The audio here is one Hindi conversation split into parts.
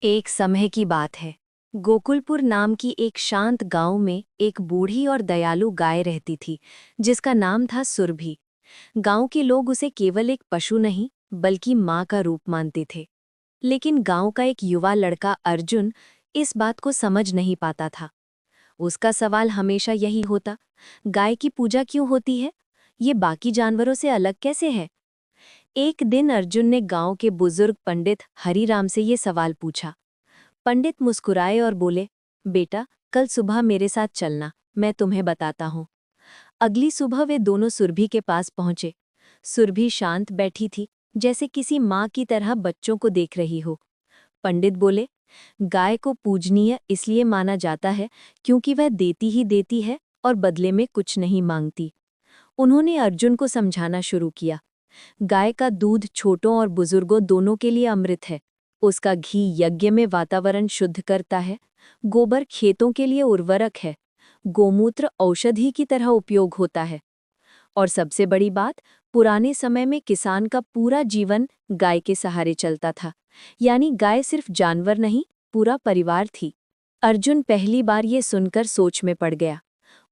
एक समय की बात है। गोकुलपुर नाम की एक शांत गांव में एक बूढ़ी और दयालु गाय रहती थी, जिसका नाम था सुरभि। गांव के लोग उसे केवल एक पशु नहीं, बल्कि माँ का रूप मानते थे। लेकिन गांव का एक युवा लड़का अर्जुन इस बात को समझ नहीं पाता था। उसका सवाल हमेशा यही होता, गाय की पूजा क्यों होती है? ये बाकी जानवरों से अलग कैसे है? एक दिन अर्जुन ने गांव के बुजुर्ग पंडित हरिराम से ये सवाल पूछा। पंडित मुस्कुराए और बोले, बेटा, कल सुबह मेरे साथ चलना, मैं तुम्हें बताता हूँ। अगली सुबह वे दोनों सुरभि के पास पहुंचे। सुरभि शांत बैठी थी, जैसे किसी माँ की तरह बच्चों को देख रही हो। पंडित बोले, गाय को पूजनीय इसलिए माना जाता है क्योंकि वह देती ही देती है और बदले में कुछ नहीं मांगती। उन्होंने अर्जुन को समझाना शुरू किया। गाय का दूध छोटों और बुजुर्गों दोनों के लिए अमृत है। उसका घी यज्ञ में वातावरण शुद्ध करता है। गोबर खेतों के लिए उर्वरक है। गोमूत्र औषधि की तरह उपयोग होता है। और सबसे बड़ी बात, पुराने समय में किसान का पूरा जीवन गाय के सहारे चलता था। यानी गाय सिर्फ जानवर नहीं, पूरा परिवार थी। अर्जुन पहली बार ये सुनकर सोच में पड़ गया।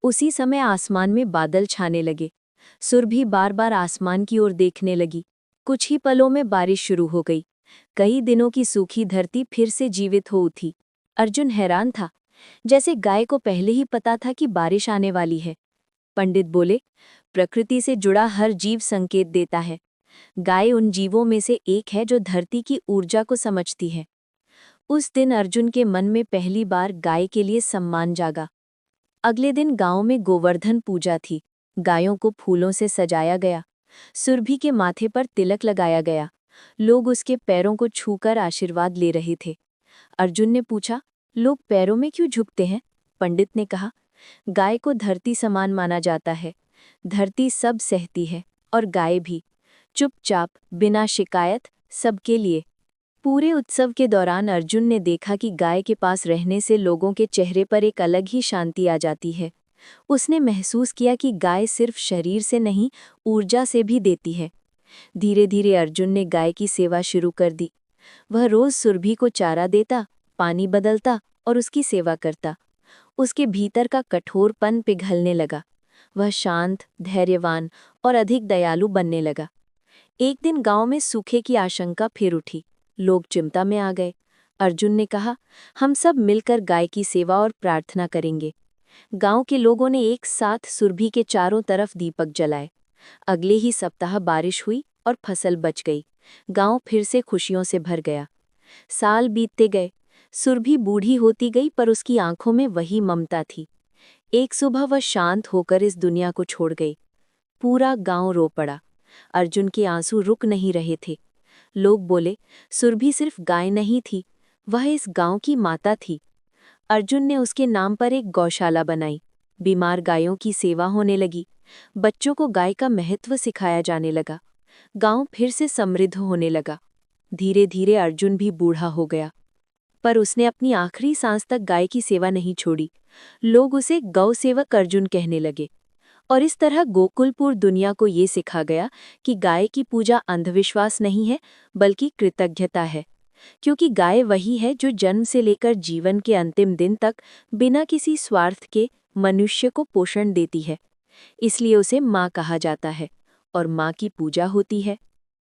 उसी समय आसमान में बादल छाने लगे। सुरभि बार बार आसमान की ओर देखने लगी। कुछ ही पलों में बारिश शुरू हो गई। कई दिनों की सूखी धरती फिर से जीवित हो उठी। अर्जुन हैरान था, जैसे गाय को पहले ही पता था कि बारिश आने वाली है। पंडित बोले, प्रकृति से जुड़ा हर जीव संकेत देता है। गाय उन जीवों में से एक है जो धरती की ऊर्जा को समझती है। उस दिन अर्जुन के मन में पहली बार गाय के लिए सम्मान जागा। अगले दिन गांव में गोवर्धन पूजा थी। गायों को फूलों से सजाया गया। सुरभि के माथे पर तिलक लगाया गया। लोग उसके पैरों को छूकर आशीर्वाद ले रहे थे। अर्जुन ने पूछा, लोग पैरों में क्यों झुकते हैं? पंडित ने कहा, गाय को धरती समान माना जाता है। धरती सब सहती है और गाय भी, चुपचाप, बिना शिकायत, सबके लिए। पूरे उत्सव के दौरान अर्जुन ने देखा कि गाय के पास रहने से लोगों के चेहरे पर एक अलग ही शांति आ जाती है। उसने महसूस किया कि गाय सिर्फ शरीर से नहीं, ऊर्जा से भी देती है। धीरे धीरे अर्जुन ने गाय की सेवा शुरू कर दी। वह रोज सुरभि को चारा देता, पानी बदलता और उसकी सेवा करता। उसके भीतर का कठोरपन पिघलने लगा। वह शांत, धैर्यवान और अधिक दयालु बनने लगा। एक दिन गांव में सूखे की आशंका फिर उठी। लोग चिंता में आ गए। अर्जुन ने कहा, हम सब मिलकर गाय की सेवा और प्रार्थना करेंगे। गांव के लोगों ने एक साथ सुरभि के चारों तरफ दीपक जलाए। अगले ही सप्ताह बारिश हुई और फसल बच गई। गांव फिर से खुशियों से भर गया। साल बीतते गए। सुरभि बूढ़ी होती गई, पर उसकी आंखों में वही ममता थी। एक सुबह वह शांत होकर इस दुनिया को छोड़ गई। पूरा गांव रो पड़ा। अर्जुन के आंसू रुक नहीं रहे थे। लोग बोले, सुरभि सिर्फ गाय नहीं थी, वह इस गांव की माता थी। अर्जुन ने उसके नाम पर एक गौशाला बनाई। बीमार गायों की सेवा होने लगी। बच्चों को गाय का महत्व सिखाया जाने लगा। गांव फिर से समृद्ध होने लगा। धीरे धीरे अर्जुन भी बूढ़ा हो गया, पर उसने अपनी आखिरी सांस तक गाय की सेवा नहीं छोड़ी। लोग उसे गौ सेवक अर्जुन कहने लगे। और इस तरह गोकुलपुर दुनिया को ये सिखा गया कि गाय की पूजा अंधविश्वास नहीं है, बल्कि कृतज्ञता है। क्योंकि गाय वही है जो जन्म से लेकर जीवन के अंतिम दिन तक बिना किसी स्वार्थ के मनुष्य को पोषण देती है। इसलिए उसे माँ कहा जाता है और माँ की पूजा होती है।